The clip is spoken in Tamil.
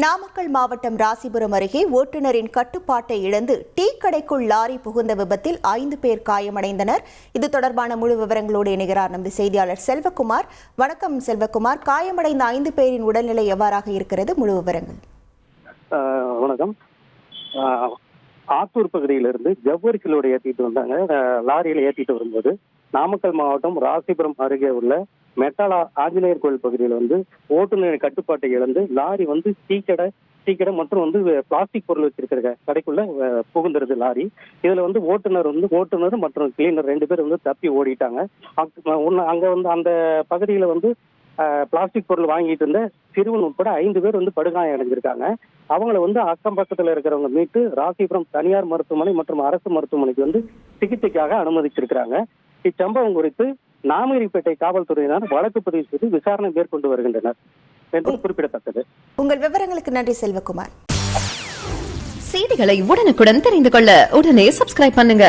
நாமக்கல் மாவட்டம் ராசிபுரம் அருகே ஓட்டுநரின் கட்டுப்பாட்டை இழந்து டீ கடைக்குள் லாரி புகுந்த விபத்தில் 5 பேர் காயமடைந்தனர். இது தொடர்பான முழு விவரங்களோடு இணைகிறார் நமது செய்தியாளர் செல்வகுமார். வணக்கம் செல்வகுமார். காயமடைந்த 5 பேரின் உடல்நிலை எவ்வாறாக இருக்கிறது? முழு விவரங்கள். வணக்கம். ஆத்தூர் பகுதியிலிருந்து ஜவ்வரி கிலோடு ஏற்றிட்டு வந்தாங்க. லாரியில் ஏற்றிட்டு வரும்போது நாமக்கல் மாவட்டம் ராசிபுரம் அருகே உள்ள மெட்டாலா ஆஞ்சநேயர் கோயில் பகுதியில் ஓட்டுநரின் கட்டுப்பாட்டை இழந்து லாரி டீ கடை மற்றும் பிளாஸ்டிக் பொருள் வச்சிருக்கிற கடைக்குள்ள புகுந்துருது லாரி. இதுல ஓட்டுநர் மற்றும் கிளீனர் 2 பேர் தப்பி ஓடிட்டாங்க. அங்க அந்த பகுதியில பிளாஸ்டிக் பொருள் வாங்கிட்டு இருந்த சிறுவன் உட்பட 5 பேர் படுகாயம் அடைஞ்சிருக்காங்க. அவங்கள அக்கம் பக்கத்துல இருக்கிறவங்க மீட்டு ராசிபுரம் தனியார் மருத்துவமனை மற்றும் அரசு மருத்துவமனைக்கு சிகிச்சைக்காக அனுமதிச்சிருக்கிறாங்க. இச்சம்பவம் குறித்து நாமகிரிப்பேட்டை காவல்துறையினர் வழக்கு பதிவு செய்து விசாரணை மேற்கொண்டு வருகின்றனர் என்பது குறிப்பிடத்தக்கது. உங்கள் விவரங்களுக்கு நன்றி செல்வகுமார். செய்திகளை உடனுக்குடன் தெரிந்து கொள்ள உடனே சப்ஸ்கிரைப் பண்ணுங்க.